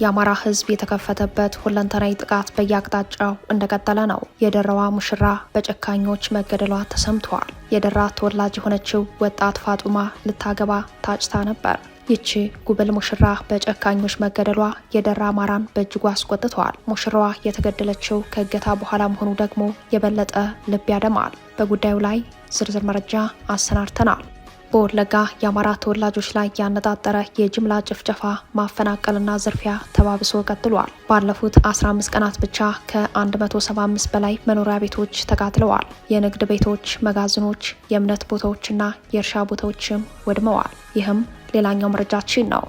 የአማራ ህዝብ የተከፈተበት ሁለንተናዊ ጥቃት በየአቅጣጫው እንደቀጠለ ነው። የደራዋ ሙሽራ በጨካኞች መገደሏ ተሰምቷል። የደራ ተወላጅ የሆነችው ወጣት ፋጡማ ልታገባ ታጭታ ነበር። ይቺ ጉብል ሙሽራ በጨካኞች መገደሏ የደራ አማራን በእጅጉ አስቆጥቷል። ሙሽራዋ የተገደለችው ከእገታ በኋላ መሆኑ ደግሞ የበለጠ ልብ ያደማል። በጉዳዩ ላይ ዝርዝር መረጃ አሰናድተናል። በወለጋ የአማራ ተወላጆች ላይ ያነጣጠረ የጅምላ ጭፍጨፋ፣ ማፈናቀልና ዝርፊያ ተባብሶ ቀጥሏል። ባለፉት 15 ቀናት ብቻ ከ175 በላይ መኖሪያ ቤቶች ተቃጥለዋል። የንግድ ቤቶች፣ መጋዘኖች፣ የእምነት ቦታዎችና የእርሻ ቦታዎችም ወድመዋል። ይህም ሌላኛው መረጃችን ነው።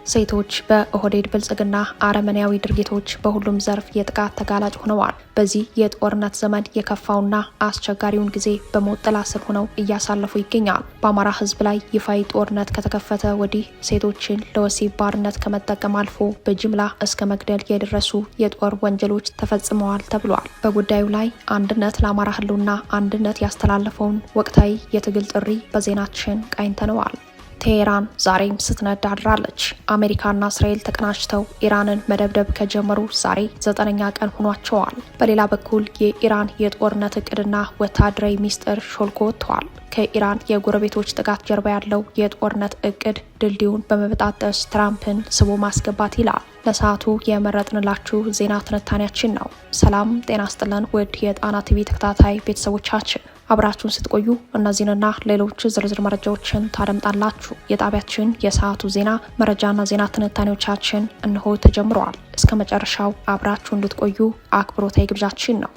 ሴቶች በኦህዴድ ብልጽግና አረመኔያዊ ድርጊቶች በሁሉም ዘርፍ የጥቃት ተጋላጭ ሆነዋል። በዚህ የጦርነት ዘመን የከፋውና አስቸጋሪውን ጊዜ በሞት ጥላ ስር ሆነው እያሳለፉ ይገኛል። በአማራ ህዝብ ላይ ይፋዊ ጦርነት ከተከፈተ ወዲህ ሴቶችን ለወሲብ ባርነት ከመጠቀም አልፎ በጅምላ እስከ መግደል የደረሱ የጦር ወንጀሎች ተፈጽመዋል ተብሏል። በጉዳዩ ላይ አንድነት ለአማራ ህልውና አንድነት ያስተላለፈውን ወቅታዊ የትግል ጥሪ በዜናችን ቃኝተነዋል። ቴሄራን ዛሬም ስትነዳ አድራለች። አሜሪካና እስራኤል ተቀናጅተው ኢራንን መደብደብ ከጀመሩ ዛሬ 9ኛ ቀን ሆኗቸዋል። በሌላ በኩል የኢራን የጦርነት እቅድና ወታደራዊ ሚስጥር ሾልኮ ወጥተዋል። ከኢራን የጎረቤቶች ጥቃት ጀርባ ያለው የጦርነት እቅድ ድልድዩን በመበጣጠስ ትራምፕን ስቦ ማስገባት ይላል። ለሰዓቱ የመረጥንላችሁ ዜና ትንታኔያችን ነው። ሰላም ጤና ስጥልን ውድ የጣና ቲቪ ተከታታይ ቤተሰቦቻችን፣ አብራችሁን ስትቆዩ እነዚህንና ሌሎች ዝርዝር መረጃዎችን ታደምጣላችሁ። የጣቢያችን የሰዓቱ ዜና መረጃና ዜና ትንታኔዎቻችን እንሆ ተጀምረዋል። እስከ መጨረሻው አብራችሁ እንድትቆዩ አክብሮታዊ ግብዣችን ነው።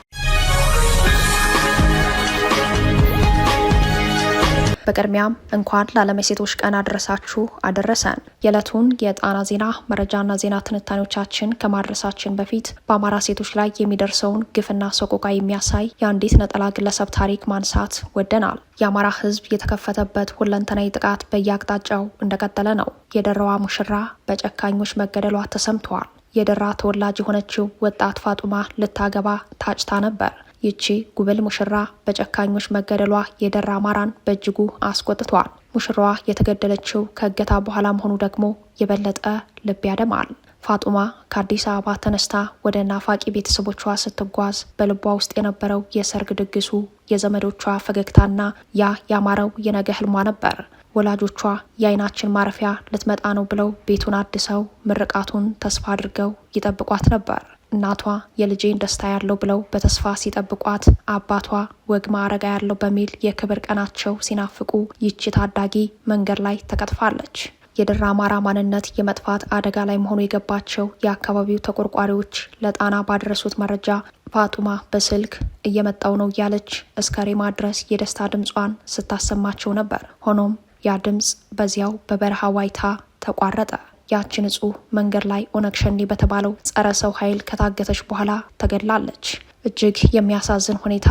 በቅድሚያም እንኳን ለዓለም የሴቶች ቀን አደረሳችሁ አደረሰን። የዕለቱን የጣና ዜና መረጃና ዜና ትንታኔዎቻችን ከማድረሳችን በፊት በአማራ ሴቶች ላይ የሚደርሰውን ግፍና ሰቆቃ የሚያሳይ የአንዲት ነጠላ ግለሰብ ታሪክ ማንሳት ወደናል። የአማራ ህዝብ የተከፈተበት ሁለንተናዊ ጥቃት በየአቅጣጫው እንደቀጠለ ነው። የደራዋ ሙሽራ በጨካኞች መገደሏ ተሰምቷል። የደራ ተወላጅ የሆነችው ወጣት ፋጡማ ልታገባ ታጭታ ነበር። ይቺ ጉብል ሙሽራ በጨካኞች መገደሏ የደራ አማራን በእጅጉ አስቆጥቷል። ሙሽራዋ የተገደለችው ከእገታ በኋላ መሆኑ ደግሞ የበለጠ ልብ ያደማል። ፋጡማ ከአዲስ አበባ ተነስታ ወደ ናፋቂ ቤተሰቦቿ ስትጓዝ በልቧ ውስጥ የነበረው የሰርግ ድግሱ፣ የዘመዶቿ ፈገግታና ያ ያማረው የነገ ህልሟ ነበር። ወላጆቿ የአይናችን ማረፊያ ልትመጣ ነው ብለው ቤቱን አድሰው ምርቃቱን ተስፋ አድርገው ይጠብቋት ነበር። እናቷ የልጄን ደስታ ያለው ብለው በተስፋ ሲጠብቋት፣ አባቷ ወግ ማዕረጋ ያለው በሚል የክብር ቀናቸው ሲናፍቁ፣ ይቺ ታዳጊ መንገድ ላይ ተቀጥፋለች። የደራ አማራ ማንነት የመጥፋት አደጋ ላይ መሆኑ የገባቸው የአካባቢው ተቆርቋሪዎች ለጣና ባደረሱት መረጃ ፋጡማ በስልክ እየመጣው ነው እያለች እስከ ሬማ ድረስ የደስታ ድምጿን ስታሰማቸው ነበር። ሆኖም ያ ድምፅ በዚያው በበረሃ ዋይታ ተቋረጠ። ያቺ ንጹህ መንገድ ላይ ኦነግ ሸኔ በተባለው ጸረ ሰው ኃይል ከታገተች በኋላ ተገድላለች። እጅግ የሚያሳዝን ሁኔታ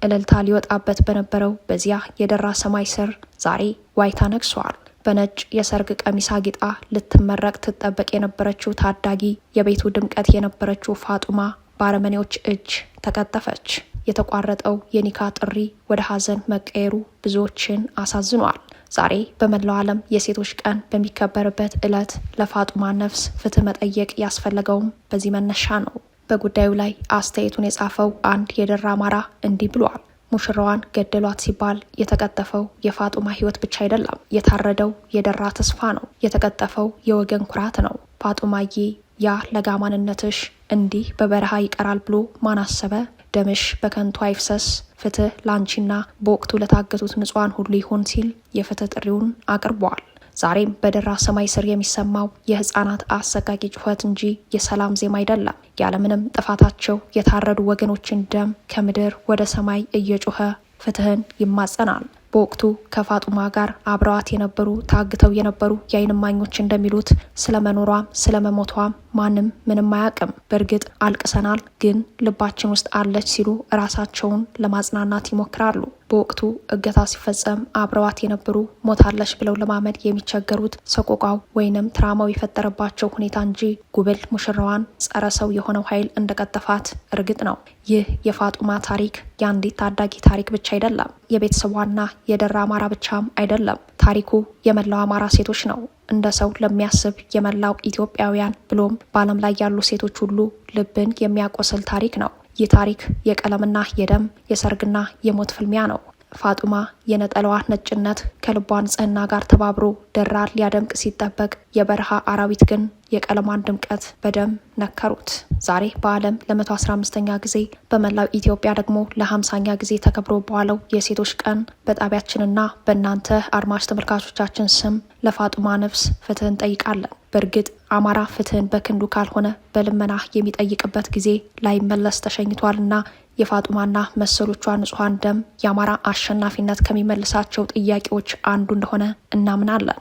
እልልታ ሊወጣበት በነበረው በዚያ የደራ ሰማይ ስር ዛሬ ዋይታ ነግሷል። በነጭ የሰርግ ቀሚስ አጊጣ ልትመረቅ ትጠበቅ የነበረችው ታዳጊ፣ የቤቱ ድምቀት የነበረችው ፋጡማ በአረመኔዎች እጅ ተቀጠፈች። የተቋረጠው የኒካ ጥሪ ወደ ሀዘን መቀየሩ ብዙዎችን አሳዝኗል። ዛሬ በመላው ዓለም የሴቶች ቀን በሚከበርበት ዕለት ለፋጡማ ነፍስ ፍትህ መጠየቅ ያስፈለገውም በዚህ መነሻ ነው። በጉዳዩ ላይ አስተያየቱን የጻፈው አንድ የደራ አማራ እንዲህ ብሏል። ሙሽራዋን ገደሏት ሲባል የተቀጠፈው የፋጡማ ህይወት ብቻ አይደለም። የታረደው የደራ ተስፋ ነው። የተቀጠፈው የወገን ኩራት ነው። ፋጡማዬ፣ ያ ለጋ ማንነትሽ እንዲህ በበረሃ ይቀራል ብሎ ማን አሰበ? ደምሽ በከንቱ አይፍሰስ፣ ፍትህ ላንቺና በወቅቱ ለታገቱት ንጹሃን ሁሉ ይሁን ሲል የፍትህ ጥሪውን አቅርቧል። ዛሬም በደራ ሰማይ ስር የሚሰማው የህፃናት አሰቃቂ ጩኸት እንጂ የሰላም ዜማ አይደለም። ያለምንም ጥፋታቸው የታረዱ ወገኖችን ደም ከምድር ወደ ሰማይ እየጮኸ ፍትህን ይማጸናል። በወቅቱ ከፋጡማ ጋር አብረዋት የነበሩ ታግተው የነበሩ የዓይን እማኞች እንደሚሉት ስለመኖሯም ስለመሞቷም ማንም ምንም አያውቅም። በእርግጥ አልቅሰናል፣ ግን ልባችን ውስጥ አለች ሲሉ ራሳቸውን ለማጽናናት ይሞክራሉ። በወቅቱ እገታ ሲፈጸም አብረዋት የነበሩ ሞታለች ብለው ለማመን የሚቸገሩት ሰቆቃው ወይንም ትራማው የፈጠረባቸው ሁኔታ እንጂ ጉብል ሙሽራዋን ጸረ ሰው የሆነው ኃይል እንደቀጠፋት እርግጥ ነው። ይህ የፋጡማ ታሪክ የአንዲት ታዳጊ ታሪክ ብቻ አይደለም። የቤተሰቧና የደራ አማራ ብቻም አይደለም። ታሪኩ የመላው አማራ ሴቶች ነው። እንደ ሰው ለሚያስብ የመላው ኢትዮጵያውያን ብሎም በዓለም ላይ ያሉ ሴቶች ሁሉ ልብን የሚያቆስል ታሪክ ነው። ይህ ታሪክ የቀለምና የደም የሰርግና የሞት ፍልሚያ ነው። ፋጡማ የነጠላዋ ነጭነት ከልቧ ንጽህና ጋር ተባብሮ ደራር ሊያደምቅ ሲጠበቅ የበረሃ አራዊት ግን የቀለሟን ድምቀት በደም ነከሩት። ዛሬ በዓለም ለ115ኛ ጊዜ በመላው ኢትዮጵያ ደግሞ ለ50ኛ ጊዜ ተከብሮ በዋለው የሴቶች ቀን በጣቢያችንና በእናንተ አድማጭ ተመልካቾቻችን ስም ለፋጡማ ነፍስ ፍትህ እንጠይቃለን። በእርግጥ አማራ ፍትህን በክንዱ ካልሆነ በልመና የሚጠይቅበት ጊዜ ላይመለስ ተሸኝቷልና የፋጡማና መሰሎቿ ንጹሐን ደም የአማራ አሸናፊነት ከሚመልሳቸው ጥያቄዎች አንዱ እንደሆነ እናምናለን።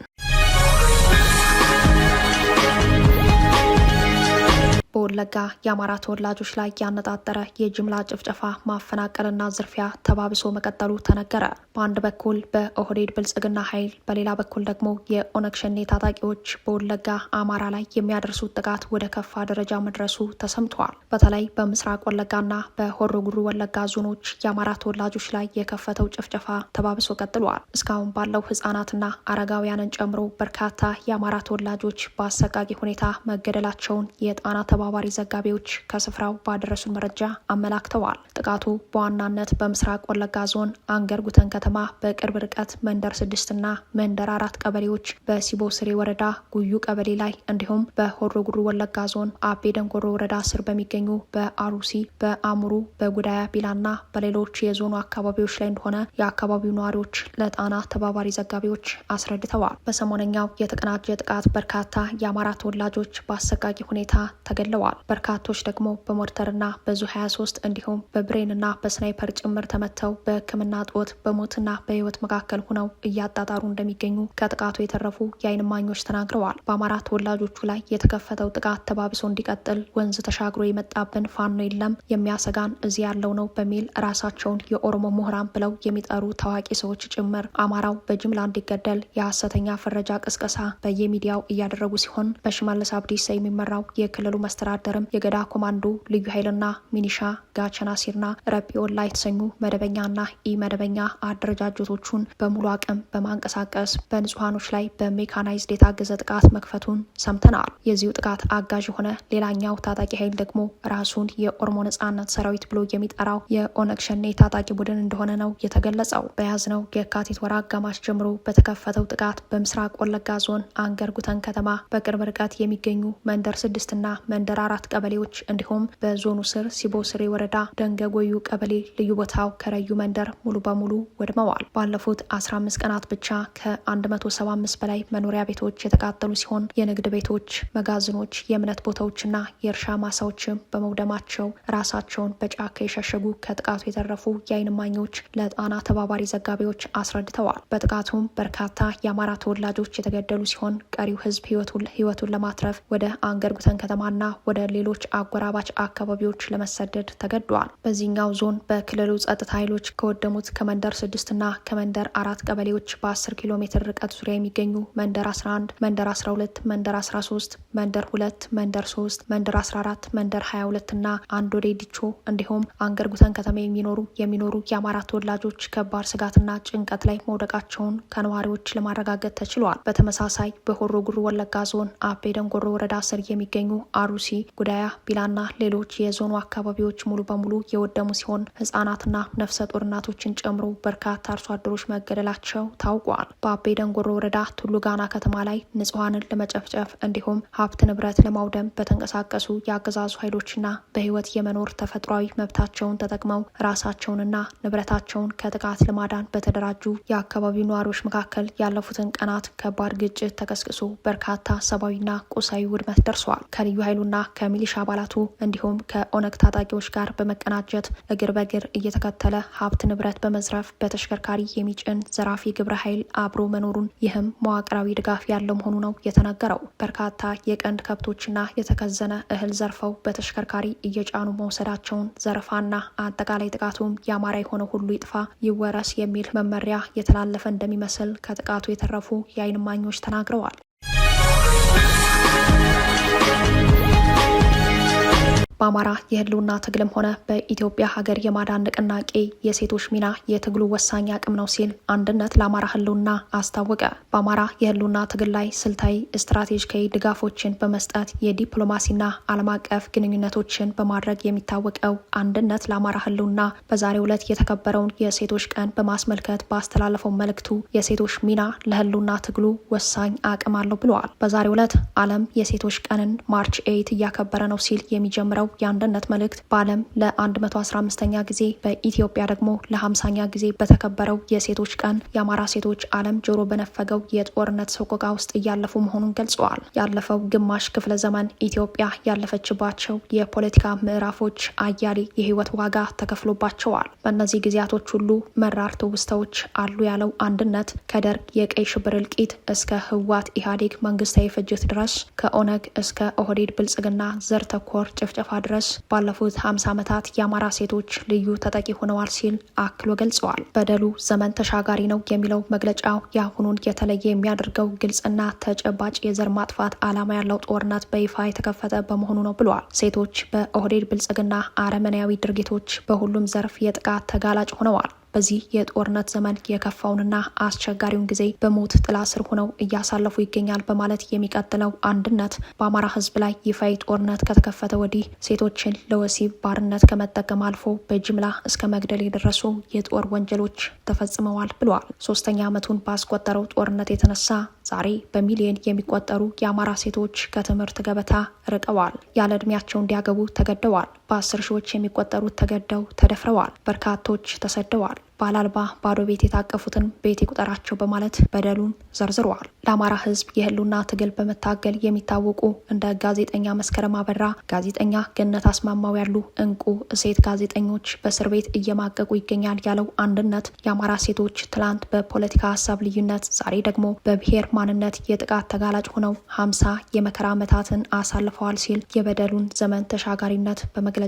በወለጋ የአማራ ተወላጆች ላይ ያነጣጠረ የጅምላ ጭፍጨፋ ማፈናቀልና ዝርፊያ ተባብሶ መቀጠሉ ተነገረ። በአንድ በኩል በኦህዴድ ብልጽግና ኃይል፣ በሌላ በኩል ደግሞ የኦነግ ሸኔ ታጣቂዎች በወለጋ አማራ ላይ የሚያደርሱት ጥቃት ወደ ከፋ ደረጃ መድረሱ ተሰምተዋል። በተለይ በምስራቅ ወለጋና በሆሮ ጉሩ ወለጋ ዞኖች የአማራ ተወላጆች ላይ የከፈተው ጭፍጨፋ ተባብሶ ቀጥሏል። እስካሁን ባለው ህጻናትና አረጋውያንን ጨምሮ በርካታ የአማራ ተወላጆች በአሰቃቂ ሁኔታ መገደላቸውን የጣና ተባባሪ ዘጋቢዎች ከስፍራው ባደረሱን መረጃ አመላክተዋል። ጥቃቱ በዋናነት በምስራቅ ወለጋ ዞን አንገር ጉተን ከተማ በቅርብ ርቀት መንደር 6 እና መንደር 4 ቀበሌዎች፣ በሲቦ ስሬ ወረዳ ጉዩ ቀበሌ ላይ እንዲሁም በሆሮ ጉሩ ወለጋ ዞን አቤ ደንጎሮ ወረዳ ስር በሚገኙ በአሩሲ፣ በአሙሩ፣ በጉዳያ ቢላና በሌሎች የዞኑ አካባቢዎች ላይ እንደሆነ የአካባቢው ነዋሪዎች ለጣና ተባባሪ ዘጋቢዎች አስረድተዋል። በሰሞነኛው የተቀናጀ ጥቃት በርካታ የአማራ ተወላጆች በአሰቃቂ ሁኔታ ተገድለዋል። በርካቶች ደግሞ በሞርተርና በዙ 23 እንዲሁም በብሬንና በስናይፐር ጭምር ተመተው በሕክምና እጦት በሞትና በህይወት መካከል ሆነው እያጣጣሩ እንደሚገኙ ከጥቃቱ የተረፉ የዓይን እማኞች ተናግረዋል። በአማራ ተወላጆቹ ላይ የተከፈተው ጥቃት ተባብሶ እንዲቀጥል ወንዝ ተሻግሮ የመጣብን ፋኖ የለም፣ የሚያሰጋን እዚህ ያለው ነው በሚል ራሳቸውን የኦሮሞ ምሁራን ብለው የሚጠሩ ታዋቂ ሰዎች ጭምር አማራው በጅምላ እንዲገደል የሐሰተኛ ፍረጃ ቅስቀሳ በየሚዲያው እያደረጉ ሲሆን በሽመልስ አብዲሳ የሚመራው የክልሉ መስተዳደርም የገዳ ኮማንዶ ልዩ ኃይልና ሚኒሻ ጋቸና ሲርና ረፒዮላ የተሰኙ መደበኛና ኢ መደበኛ አደረጃጀቶቹን በሙሉ አቅም በማንቀሳቀስ በንጹሃኖች ላይ በሜካናይዝድ የታገዘ ጥቃት መክፈቱን ሰምተናል። የዚሁ ጥቃት አጋዥ የሆነ ሌላኛው ታጣቂ ኃይል ደግሞ ራሱን የኦሮሞ ነጻነት ሰራዊት ብሎ የሚጠራው የኦነግ ሸኔ ታጣቂ ቡድን እንደሆነ ነው የተገለጸው። በያዝነው የካቲት ወር አጋማሽ ጀምሮ በተከፈተው ጥቃት በምስራቅ ወለጋ ዞን አንገር ጉተን ከተማ በቅርብ ርቀት የሚገኙ መንደር 6 እና መንደር 4 ቀበሌዎች እንዲሁም በዞኑ ስር ሲቦ ስሬ ወረዳ ደንገጎዩ ቀበሌ ልዩ ቦታው ከረዩ መንደር ሙሉ በሙሉ ወድመዋል። ባለፉት 15 ቀናት ብቻ ከ175 በላይ መኖሪያ ቤቶች የተቃጠሉ ሲሆን የንግድ ቤቶች፣ መጋዘኖች፣ የእምነት ቦታዎችና የእርሻ ማሳዎችም በመውደማቸው ራሳቸውን በጫካ የሸሸጉ ከጥቃቱ የተረፉ የዓይን እማኞች ለጣና ተባባሪ ዘጋቢዎች አስረድተዋል። በጥቃቱም በርካታ የአማራ ተወላጆች የተገደሉ ሲሆን ቀሪው ህዝብ ህይወቱን ለማትረፍ ወደ አንገር ጉተን ከተማና ወደ ሌሎች አጎራባች አካባቢዎች ለመሰደድ ተገዷል። በዚህኛው ዞን በክልሉ ጸጥታ ኃይሎች ከወደሙት ከመንደር 6 እና ከመንደር 4 ቀበሌዎች በ10 ኪሎ ሜትር ርቀት ዙሪያ የሚገኙ መንደር 11፣ መንደር 12፣ መንደር 13፣ መንደር 2፣ መንደር 3፣ መንደር 14፣ መንደር 22 እና አንዶዴ ዲቾ እንዲሁም አንገር ጉተን ከተማ የሚኖሩ የአማራ ተወላጆች ከባድ ስጋትና ጭንቀት ላይ መውደቃቸውን ከነዋሪዎች ለማረጋገጥ ተችሏል። በተመሳሳይ በሆሮ ጉሩ ወለጋ ዞን አቤ ደንጎሮ ወረዳ ስር የሚገኙ አሩሲ፣ ጉዳያ ቢላና ሌሎች የዞኑ አካባቢዎች ሙሉ በሙሉ የወደሙ ሲሆን ህጻናትና ነፍሰ ጡር እናቶችን ጨምሮ በርካታ አርሶ አደሮች መገደላቸው ታውቋል። በአቤ ደንጎሮ ወረዳ ቱሉ ጋና ከተማ ላይ ንጹሃንን ለመጨፍጨፍ እንዲሁም ሀብት ንብረት ለማውደም በተንቀሳቀሱ የአገዛዙ ኃይሎችና በህይወት የመኖር ተፈጥሯዊ መብታቸውን ተጠቅመው ራሳቸውንና ንብረታቸውን ከጥቃት ለማዳን በተደራጁ የአካባቢው ነዋሪዎች መካከል ያለፉትን ቀናት ከባድ ግጭት ተቀስቅሶ በርካታ ሰብአዊና ቁሳዊ ውድመት ደርሷል። ከልዩ ኃይሉና ከሚሊሻ አባላቱ እንዲሁም ከኦነግ ታጣቂዎች ጋር በመቀናጀት እግር በእግር እየተከተለ ሀብት ንብረት በመዝረፍ በተሽከርካሪ የሚጭን ዘራፊ ግብረ ኃይል አብሮ መኖሩን፣ ይህም መዋቅራዊ ድጋፍ ያለው መሆኑ ነው የተነገረው። በርካታ የቀንድ ከብቶችና የተከዘነ እህል ዘርፈው በተሽከርካሪ እየጫኑ መውሰዳቸውን፣ ዘረፋና አጠቃላይ ጥቃቱም የአማራ የሆነ ሁሉ ይጥፋ ይወረስ የሚል መመሪያ የተላለፈ እንደሚመስል ከጥቃቱ የተረፉ የዓይን እማኞች ተናግረዋል። በአማራ የህልውና ትግልም ሆነ በኢትዮጵያ ሀገር የማዳን ንቅናቄ የሴቶች ሚና የትግሉ ወሳኝ አቅም ነው ሲል አንድነት ለአማራ ህልውና አስታወቀ። በአማራ የህልውና ትግል ላይ ስልታዊ ስትራቴጂካዊ ድጋፎችን በመስጠት የዲፕሎማሲና ዓለም አቀፍ ግንኙነቶችን በማድረግ የሚታወቀው አንድነት ለአማራ ህልውና በዛሬው ዕለት የተከበረውን የሴቶች ቀን በማስመልከት ባስተላለፈው መልእክቱ የሴቶች ሚና ለህልውና ትግሉ ወሳኝ አቅም አለው ብለዋል። በዛሬው ዕለት ዓለም የሴቶች ቀንን ማርች 8 እያከበረ ነው ሲል የሚጀምረው የአንድነት መልእክት በዓለም ለ115ኛ ጊዜ በኢትዮጵያ ደግሞ ለ50ኛ ጊዜ በተከበረው የሴቶች ቀን የአማራ ሴቶች ዓለም ጆሮ በነፈገው የጦርነት ሰቆቃ ውስጥ እያለፉ መሆኑን ገልጸዋል። ያለፈው ግማሽ ክፍለ ዘመን ኢትዮጵያ ያለፈችባቸው የፖለቲካ ምዕራፎች አያሌ የህይወት ዋጋ ተከፍሎባቸዋል። በእነዚህ ጊዜያቶች ሁሉ መራር ትውስታዎች አሉ ያለው አንድነት ከደርግ የቀይ ሽብር እልቂት እስከ ህወሓት ኢህአዴግ መንግስታዊ ፍጅት ድረስ ከኦነግ እስከ ኦህዴድ ብልጽግና ዘር ተኮር ጭፍጨፋ ድረስ ባለፉት 50 ዓመታት የአማራ ሴቶች ልዩ ተጠቂ ሆነዋል ሲል አክሎ ገልጸዋል። በደሉ ዘመን ተሻጋሪ ነው የሚለው መግለጫው የአሁኑን የተለየ የሚያደርገው ግልጽና ተጨባጭ የዘር ማጥፋት ዓላማ ያለው ጦርነት በይፋ የተከፈተ በመሆኑ ነው ብለዋል። ሴቶች በኦህዴድ ብልጽግና አረመኔያዊ ድርጊቶች በሁሉም ዘርፍ የጥቃት ተጋላጭ ሆነዋል። በዚህ የጦርነት ዘመን የከፋውንና አስቸጋሪውን ጊዜ በሞት ጥላ ስር ሆነው እያሳለፉ ይገኛል በማለት የሚቀጥለው አንድነት በአማራ ህዝብ ላይ ይፋዊ ጦርነት ከተከፈተ ወዲህ ሴቶችን ለወሲብ ባርነት ከመጠቀም አልፎ በጅምላ እስከ መግደል የደረሱ የጦር ወንጀሎች ተፈጽመዋል ብለዋል። 3ኛ ዓመቱን ባስቆጠረው ጦርነት የተነሳ ዛሬ በሚሊዮን የሚቆጠሩ የአማራ ሴቶች ከትምህርት ገበታ ርቀዋል። ያለ ዕድሜያቸው እንዲያገቡ ተገደዋል። በ10 ሺዎች የሚቆጠሩት ተገደው ተደፍረዋል። በርካቶች ተሰደዋል። ባላልባ ባዶ ቤት የታቀፉትን ቤት ይቁጠራቸው በማለት በደሉን ዘርዝረዋል። ለአማራ ህዝብ የህልውና ትግል በመታገል የሚታወቁ እንደ ጋዜጠኛ መስከረም አበራ፣ ጋዜጠኛ ገነት አስማማው ያሉ እንቁ ሴት ጋዜጠኞች በእስር ቤት እየማቀቁ ይገኛል ያለው አንድነት የአማራ ሴቶች ትላንት በፖለቲካ ሀሳብ ልዩነት፣ ዛሬ ደግሞ በብሔር ማንነት የጥቃት ተጋላጭ ሆነው 50 የመከራ ዓመታትን አሳልፈዋል ሲል የበደሉን ዘመን ተሻጋሪነት በመግለጫው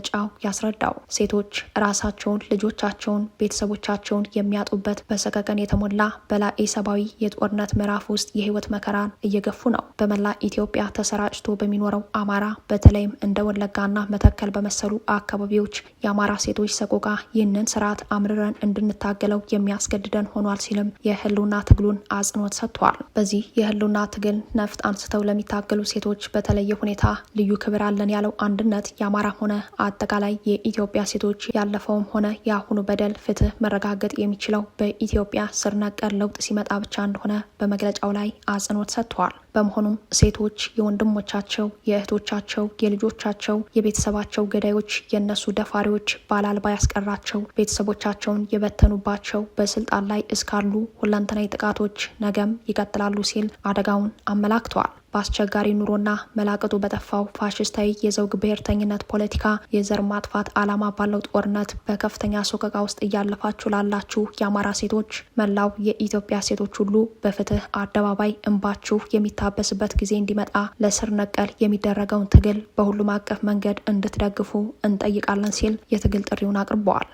ያስረዳው። ሴቶች ራሳቸውን፣ ልጆቻቸውን፣ ቤተሰቦቻቸውን የሚያጡበት በሰቀቀን የተሞላ በላኤ ሰብአዊ የጦርነት ምዕራፍ ውስጥ የህይወት መከራን እየገፉ ነው። በመላ ኢትዮጵያ ተሰራጭቶ በሚኖረው አማራ በተለይም እንደ ወለጋና መተከል በመሰሉ አካባቢዎች የአማራ ሴቶች ሰቆቃ ይህንን ስርዓት አምርረን እንድንታገለው የሚያስገድደን ሆኗል ሲልም የህልውና ትግሉን አጽንኦት ሰጥቷል። በዚህ የህልውና ትግል ነፍጥ አንስተው ለሚታገሉ ሴቶች በተለየ ሁኔታ ልዩ ክብር አለን ያለው አንድነት የአማራ ሆነ አጠቃላይ የኢትዮጵያ ሴቶች ያለፈውም ሆነ የአሁኑ በደል ፍትህ መረጋገጥ የሚችለው በኢትዮጵያ ስር ነቀል ለውጥ ሲመጣ ብቻ እንደሆነ በመግለጫው ላይ አጽንኦት ሰጥተዋል። በመሆኑም ሴቶች የወንድሞቻቸው፣ የእህቶቻቸው፣ የልጆቻቸው፣ የቤተሰባቸው ገዳዮች፣ የእነሱ ደፋሪዎች፣ ባላልባ ያስቀራቸው፣ ቤተሰቦቻቸውን የበተኑባቸው በስልጣን ላይ እስካሉ ሁለንተናዊ ጥቃቶች ነገም ይቀጥላሉ ሲል አደጋውን አመላክተዋል። በአስቸጋሪ ኑሮና መላቅጡ በጠፋው ፋሽስታዊ የዘውግ ብሔርተኝነት ፖለቲካ የዘር ማጥፋት ዓላማ ባለው ጦርነት በከፍተኛ ሰቆቃ ውስጥ እያለፋችሁ ላላችሁ የአማራ ሴቶች፣ መላው የኢትዮጵያ ሴቶች ሁሉ በፍትህ አደባባይ እንባችሁ የሚታበስበት ጊዜ እንዲመጣ ለስር ነቀል የሚደረገውን ትግል በሁሉም አቀፍ መንገድ እንድትደግፉ እንጠይቃለን ሲል የትግል ጥሪውን አቅርበዋል።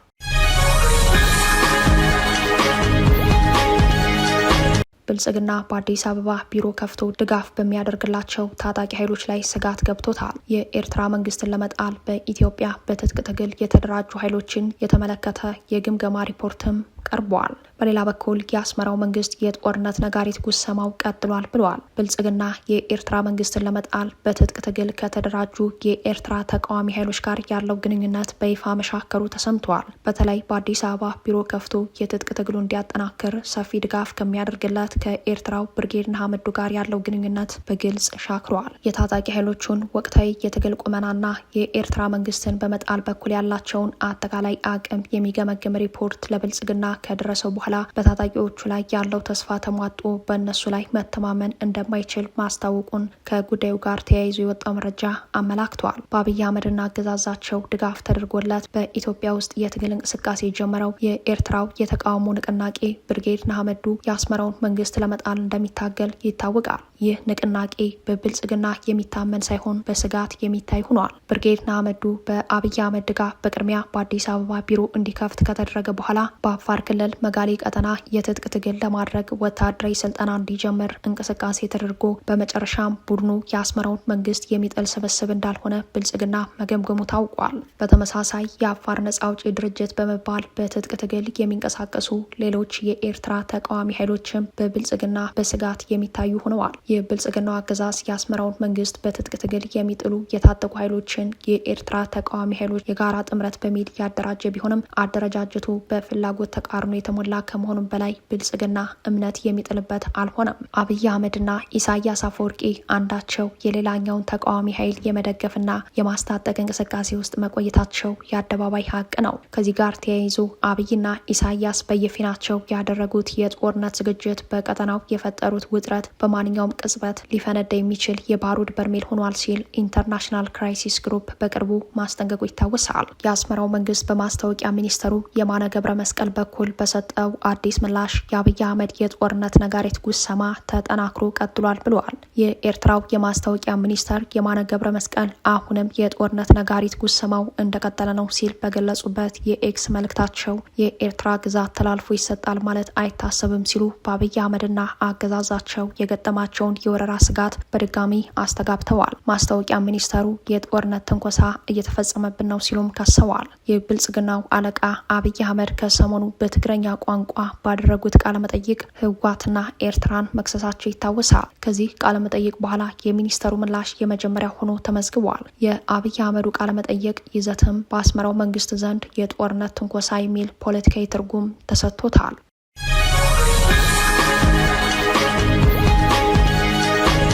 ብልጽግና በአዲስ አበባ ቢሮ ከፍቶ ድጋፍ በሚያደርግላቸው ታጣቂ ኃይሎች ላይ ስጋት ገብቶታል። የኤርትራ መንግስትን ለመጣል በኢትዮጵያ በትጥቅ ትግል የተደራጁ ኃይሎችን የተመለከተ የግምገማ ሪፖርትም ቀርቧል። በሌላ በኩል የአስመራው መንግስት የጦርነት ነጋሪት ጉሰማው ቀጥሏል ብለዋል። ብልጽግና የኤርትራ መንግስትን ለመጣል በትጥቅ ትግል ከተደራጁ የኤርትራ ተቃዋሚ ኃይሎች ጋር ያለው ግንኙነት በይፋ መሻከሩ ተሰምተዋል። በተለይ በአዲስ አበባ ቢሮ ከፍቶ የትጥቅ ትግሉ እንዲያጠናክር ሰፊ ድጋፍ ከሚያደርግለት ከኤርትራው ብርጌድ ንሓመዱ ጋር ያለው ግንኙነት በግልጽ ሻክሯል። የታጣቂ ኃይሎቹን ወቅታዊ የትግል ቁመናና የኤርትራ መንግስትን በመጣል በኩል ያላቸውን አጠቃላይ አቅም የሚገመግም ሪፖርት ለብልጽግና ከደረሰው በኋላ በታጣቂዎቹ ላይ ያለው ተስፋ ተሟጦ በእነሱ ላይ መተማመን እንደማይችል ማስታወቁን ከጉዳዩ ጋር ተያይዞ የወጣው መረጃ አመላክተዋል። በአብይ አህመድና አገዛዛቸው ድጋፍ ተደርጎለት በኢትዮጵያ ውስጥ የትግል እንቅስቃሴ የጀመረው የኤርትራው የተቃውሞ ንቅናቄ ብርጌድ ንሓመዱ የአስመራውን መንግስት ለመጣል እንደሚታገል ይታወቃል። ይህ ንቅናቄ በብልጽግና የሚታመን ሳይሆን በስጋት የሚታይ ሆኗል። ብርጌድ ንሓመዱ በአብይ አህመድ ድጋፍ በቅድሚያ በአዲስ አበባ ቢሮ እንዲከፍት ከተደረገ በኋላ በአፋር ክልል መጋሌ ቀጠና የትጥቅ ትግል ለማድረግ ወታደራዊ ስልጠና እንዲጀምር እንቅስቃሴ ተደርጎ በመጨረሻም ቡድኑ የአስመራውን መንግስት የሚጥል ስብስብ እንዳልሆነ ብልጽግና መገምገሙ ታውቋል። በተመሳሳይ የአፋር ነጻ አውጪ ድርጅት በመባል በትጥቅ ትግል የሚንቀሳቀሱ ሌሎች የኤርትራ ተቃዋሚ ኃይሎችም በብልጽግና በስጋት የሚታዩ ሆነዋል። የብልጽግናው አገዛዝ የአስመራውን መንግስት በትጥቅ ትግል የሚጥሉ የታጠቁ ኃይሎችን የኤርትራ ተቃዋሚ ኃይሎች የጋራ ጥምረት በሚል ያደራጀ ቢሆንም አደረጃጀቱ በፍላጎት ተቃርኖ የተሞላ ከመሆኑም በላይ ብልጽግና እምነት የሚጥልበት አልሆነም። አብይ አህመድና ኢሳያስ አፈወርቂ አንዳቸው የሌላኛውን ተቃዋሚ ኃይል የመደገፍና የማስታጠቅ እንቅስቃሴ ውስጥ መቆየታቸው የአደባባይ ሀቅ ነው። ከዚህ ጋር ተያይዞ አብይና ኢሳያስ በየፊናቸው ያደረጉት የጦርነት ዝግጅት በቀጠናው የፈጠሩት ውጥረት በማንኛውም ቅጽበት ሊፈነዳ የሚችል የባሩድ በርሜል ሆኗል ሲል ኢንተርናሽናል ክራይሲስ ግሩፕ በቅርቡ ማስጠንቀቁ ይታወሳል። የአስመራው መንግስት በማስታወቂያ ሚኒስተሩ የማነ ገብረ መስቀል በኩል በሰጠው አዲስ ምላሽ የአብይ አህመድ የጦርነት ነጋሪት ጉሰማ ተጠናክሮ ቀጥሏል ብለዋል። የኤርትራው የማስታወቂያ ሚኒስተር የማነ ገብረ መስቀል አሁንም የጦርነት ነጋሪት ጉሰማው እንደቀጠለ ነው ሲል በገለጹበት የኤክስ መልእክታቸው የኤርትራ ግዛት ተላልፎ ይሰጣል ማለት አይታሰብም ሲሉ በአብይ አህመድና አገዛዛቸው የገጠማቸውን የወረራ ስጋት በድጋሚ አስተጋብተዋል። ማስታወቂያ ሚኒስተሩ የጦርነት ትንኮሳ እየተፈጸመብን ነው ሲሉም ከሰዋል። የብልጽግናው አለቃ አብይ አህመድ ከሰሞኑ በትግረኛ ቋንቋ ባደረጉት ቃለመጠይቅ ህወሓትና ኤርትራን መክሰሳቸው ይታወሳል። ከዚህ ቃለመጠይቅ በኋላ የሚኒስተሩ ምላሽ የመጀመሪያ ሆኖ ተመዝግቧል። የአብይ አህመዱ ቃለመጠይቅ ይዘትም በአስመራው መንግስት ዘንድ የጦርነት ትንኮሳ የሚል ፖለቲካዊ ትርጉም ተሰጥቶታል።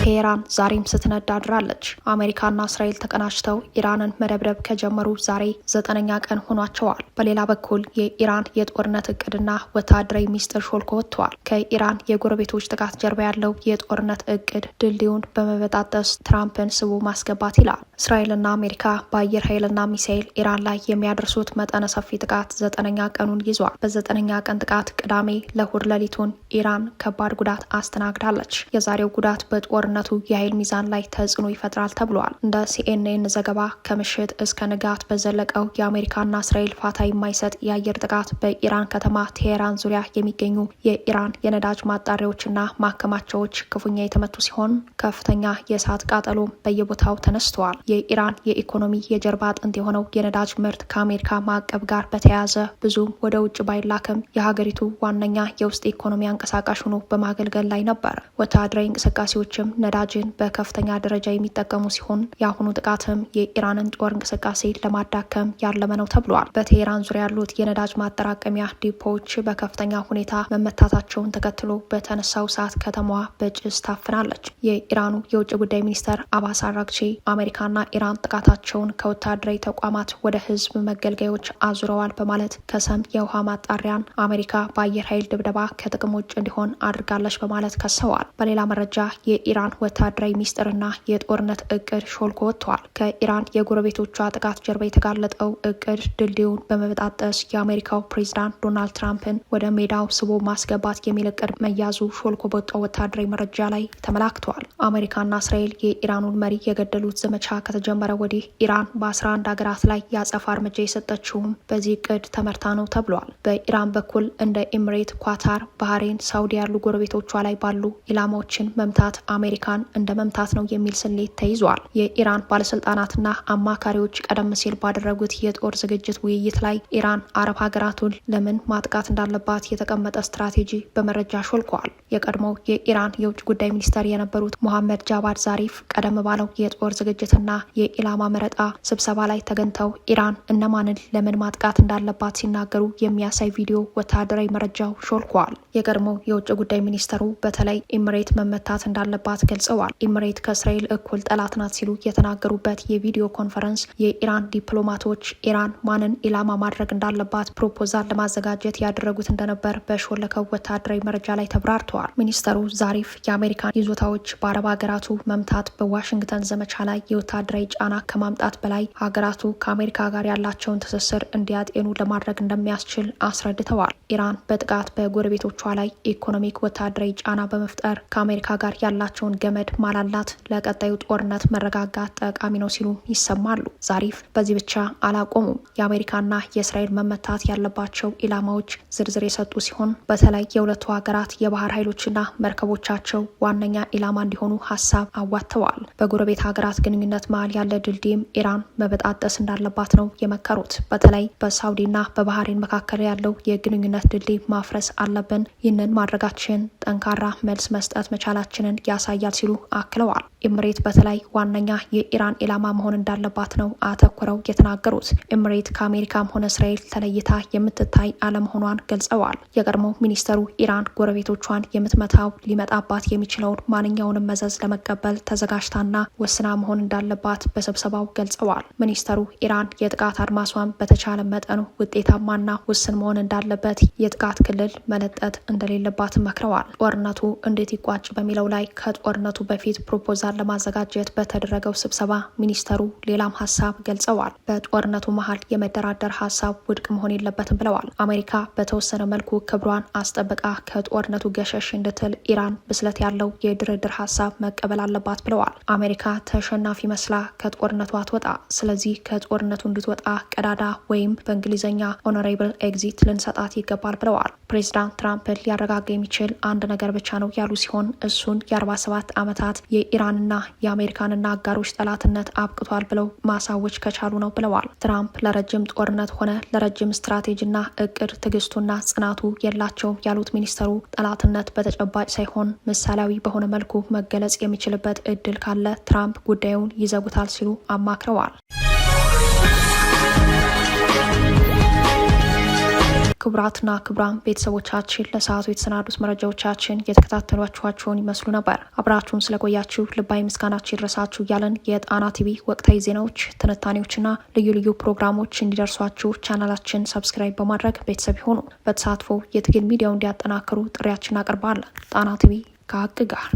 ቴሄራን ዛሬም ስትነዳ አድራለች። አሜሪካና እስራኤል ተቀናጅተው ኢራንን መደብደብ ከጀመሩ ዛሬ 9ኛ ቀን ሆኗቸዋል። በሌላ በኩል የኢራን የጦርነት እቅድና ወታደራዊ ሚስጥር ሾልኮ ወጥተዋል። ከኢራን የጎረቤቶች ጥቃት ጀርባ ያለው የጦርነት እቅድ ድልድዩን በመበጣጠስ ትራምፕን ስቦ ማስገባት ይላል። እስራኤልና አሜሪካ በአየር ኃይልና ሚሳኤል ኢራን ላይ የሚያደርሱት መጠነ ሰፊ ጥቃት 9ኛ ቀኑን ይዟል። በ9ኛ ቀን ጥቃት ቅዳሜ ለእሁድ ሌሊቱን ኢራን ከባድ ጉዳት አስተናግዳለች። የዛሬው ጉዳት በጦርነቱ የኃይል ሚዛን ላይ ተጽዕኖ ይፈጥራል ተብሏል። እንደ ሲኤንኤን ዘገባ ከምሽት እስከ ንጋት በዘለቀው የአሜሪካና እስራኤል ፋታ የማይሰጥ የአየር ጥቃት በኢራን ከተማ ቴሄራን ዙሪያ የሚገኙ የኢራን የነዳጅ ማጣሪያዎችና ማከማቻዎች ክፉኛ የተመቱ ሲሆን ከፍተኛ የእሳት ቃጠሎ በየቦታው ተነስተዋል። የኢራን የኢኮኖሚ የጀርባ አጥንት የሆነው የነዳጅ ምርት ከአሜሪካ ማዕቀብ ጋር በተያያዘ ብዙም ወደ ውጭ ባይላክም የሀገሪቱ ዋነኛ የውስጥ ኢኮኖሚ አንቀሳቃሽ ሆኖ በማገልገል ላይ ነበር። ወታደራዊ እንቅስቃሴዎችም ነዳጅን በከፍተኛ ደረጃ የሚጠቀሙ ሲሆን የአሁኑ ጥቃትም የኢራንን ጦር እንቅስቃሴ ለማዳከም ያለመ ነው ተብሏል። በቴሄራን ዙሪያ ያሉት የነዳጅ ማጠራቀሚያ ዲፖዎች በከፍተኛ ሁኔታ መመታታቸውን ተከትሎ በተነሳው ሰዓት ከተማዋ በጭስ ታፍናለች። የኢራኑ የውጭ ጉዳይ ሚኒስተር አባስ አራግቺ አሜሪካና ኢራን ጥቃታቸውን ከወታደራዊ ተቋማት ወደ ህዝብ መገልገያዎች አዙረዋል በማለት ከሰም የውሃ ማጣሪያን አሜሪካ በአየር ኃይል ድብደባ ከጥቅም ውጭ እንዲሆን አድርጋለች በማለት ከሰዋል። በሌላ መረጃ የኢራን ወታደራዊ ሚስጥርና የጦርነት እቅድ ሾልኮ ወጥቷል። ከኢራን የጎረቤቶቿ ጥቃት ጀርባ የተጋለጠው እቅድ ድልድዩን በመበጣጠስ የአሜሪካው ፕሬዚዳንት ዶናልድ ትራምፕን ወደ ሜዳው ስቦ ማስገባት የሚል እቅድ መያዙ ሾልኮ በወጣው ወታደራዊ መረጃ ላይ ተመላክቷል። አሜሪካና እስራኤል የኢራኑን መሪ የገደሉት ዘመቻ ከተጀመረ ወዲህ ኢራን በ11 ሀገራት ላይ የአጸፋ እርምጃ የሰጠችውም በዚህ እቅድ ተመርታ ነው ተብሏል። በኢራን በኩል እንደ ኤምሬት፣ ኳታር፣ ባህሬን፣ ሳውዲ ያሉ ጎረቤቶቿ ላይ ባሉ ኢላማዎችን መምታት አሜሪካን እንደ መምታት ነው የሚል ስሌት ተይዟል። የኢራን ባለስልጣናትና አማካሪዎች ቀደም ሲል ባደረጉት የጦር ዝግጅት ውይይት ላይ ኢራን አረብ ሀገራቱን ለምን ማጥቃት እንዳለባት የተቀመጠ ስትራቴጂ በመረጃ ሾልከዋል። የቀድሞው የኢራን የውጭ ጉዳይ ሚኒስተር የነበሩት ሞሐመድ ጃቫድ ዛሪፍ ቀደም ባለው የጦር ዝግጅትና የኢላማ መረጣ ስብሰባ ላይ ተገኝተው ኢራን እነማንን ለምን ማጥቃት እንዳለባት ሲናገሩ የሚያሳይ ቪዲዮ ወታደራዊ መረጃው ሾልከዋል። የቀድሞው የውጭ ጉዳይ ሚኒስተሩ በተለይ ኤምሬት መመታት እንዳለባት ገልጸዋል። ኤምሬት ከእስራኤል እኩል ጠላት ናት ሲሉ የተናገሩበት የቪዲዮ ኮንፈረንስ የኢራን ዲፕሎማቶች ኢራን ማንን ኢላማ ማድረግ እንዳለባት ፕሮፖዛል ለማዘጋጀት ያደረጉት እንደነበር በሾለከው ወታደራዊ መረጃ ላይ ተብራርተዋል። ሚኒስተሩ ዛሪፍ የአሜሪካን ይዞታዎች በአረብ ሀገራቱ መምታት በዋሽንግተን ዘመቻ ላይ የወታደራዊ ጫና ከማምጣት በላይ ሀገራቱ ከአሜሪካ ጋር ያላቸውን ትስስር እንዲያጤኑ ለማድረግ እንደሚያስችል አስረድተዋል። ኢራን በጥቃት በጎረቤቶቿ ላይ ኢኮኖሚክ፣ ወታደራዊ ጫና በመፍጠር ከአሜሪካ ጋር ያላቸውን ገመድ ማላላት ለቀጣዩ ጦርነት መረጋጋት ጠቃሚ ነው ሲሉ ይሰማሉ። ዛሪፍ በዚህ ብቻ አላቆሙም። የአሜሪካና የእስራኤል መመታት ያለባቸው ኢላማዎች ዝርዝር የሰጡ ሲሆን በተለይ የሁለቱ ሀገራት የባህር ኃይሎችና መርከቦቻቸው ዋነኛ ኢላማ እንዲሆኑ ሀሳብ አዋጥተዋል። በጎረቤት ሀገራት ግንኙነት መሀል ያለ ድልድይም ኢራን መበጣጠስ እንዳለባት ነው የመከሩት። በተለይ በሳውዲና በባህሬን መካከል ያለው የግንኙነት ድልድይ ማፍረስ አለብን። ይህንን ማድረጋችን ጠንካራ መልስ መስጠት መቻላችንን ያሳያል ሲሉ አክለዋል። ኤምሬት በተለይ ዋነኛ የኢራን ኢላማ መሆን እንዳለባት ነው አተኩረው የተናገሩት። ኤምሬት ከአሜሪካም ሆነ እስራኤል ተለይታ የምትታይ አለመሆኗን ገልጸዋል። የቀድሞ ሚኒስተሩ ኢራን ጎረቤቶቿን የምትመታው ሊመጣባት የሚችለውን ማንኛውንም መዘዝ ለመቀበል ተዘጋጅታና ወስና መሆን እንዳለባት በስብሰባው ገልጸዋል። ሚኒስተሩ ኢራን የጥቃት አድማሷን በተቻለ መጠኑ ውጤታማና ውስን መሆን እንዳለበት፣ የጥቃት ክልል መለጠጥ እንደሌለባት መክረዋል። ጦርነቱ እንዴት ይቋጭ በሚለው ላይ ከጦርነቱ በፊት ፕሮፖዛል ለማዘጋጀት በተደረገው ስብሰባ ሚኒስተሩ ሌላም ሀሳብ ገልጸዋል። በጦርነቱ መሀል የመደራደር ሀሳብ ውድቅ መሆን የለበትም ብለዋል። አሜሪካ በተወሰነ መልኩ ክብሯን አስጠብቃ ከጦርነቱ ገሸሽ እንድትል ኢራን ብስለት ያለው የድርድር ሀሳብ መቀበል አለባት ብለዋል። አሜሪካ ተሸናፊ መስላ ከጦርነቱ አትወጣ። ስለዚህ ከጦርነቱ እንድትወጣ ቀዳዳ ወይም በእንግሊዝኛ ኦኖሬብል ኤግዚት ልንሰጣት ይገባል ብለዋል። ፕሬዚዳንት ትራምፕን ሊያረጋጋ የሚችል አንድ ነገር ብቻ ነው ያሉ ሲሆን እሱን የ47 ዓመታት የኢራንና የአሜሪካንና አጋሮች ጠላትነት አብቅቷል ብለው ማሳወጅ ከቻሉ ነው ብለዋል። ትራምፕ ለረጅም ጦርነት ሆነ ለረጅም ስትራቴጂና እቅድ ትዕግስቱና ጽናቱ የላቸውም ያሉት ሚኒስተሩ ጠላትነት በተጨባጭ ሳይሆን ምሳሌያዊ በሆነ መልኩ መገለጽ የሚችልበት እድል ካለ ትራምፕ ጉዳዩን ይዘጉታል ሲሉ አማክረዋል። ክቡራትና ክቡራን ቤተሰቦቻችን ለሰዓቱ የተሰናዱት መረጃዎቻችን የተከታተሏችኋቸውን ይመስሉ ነበር። አብራችሁን ስለቆያችሁ ልባዊ ምስጋናችን ይድረሳችሁ እያለን የጣና ቲቪ ወቅታዊ ዜናዎች፣ ትንታኔዎችና ልዩ ልዩ ፕሮግራሞች እንዲደርሷችሁ ቻናላችን ሰብስክራይብ በማድረግ ቤተሰብ ይሁኑ። በተሳትፎ የትግል ሚዲያው እንዲያጠናክሩ ጥሪያችን አቅርባለን። ጣና ቲቪ ከሀቅ ጋር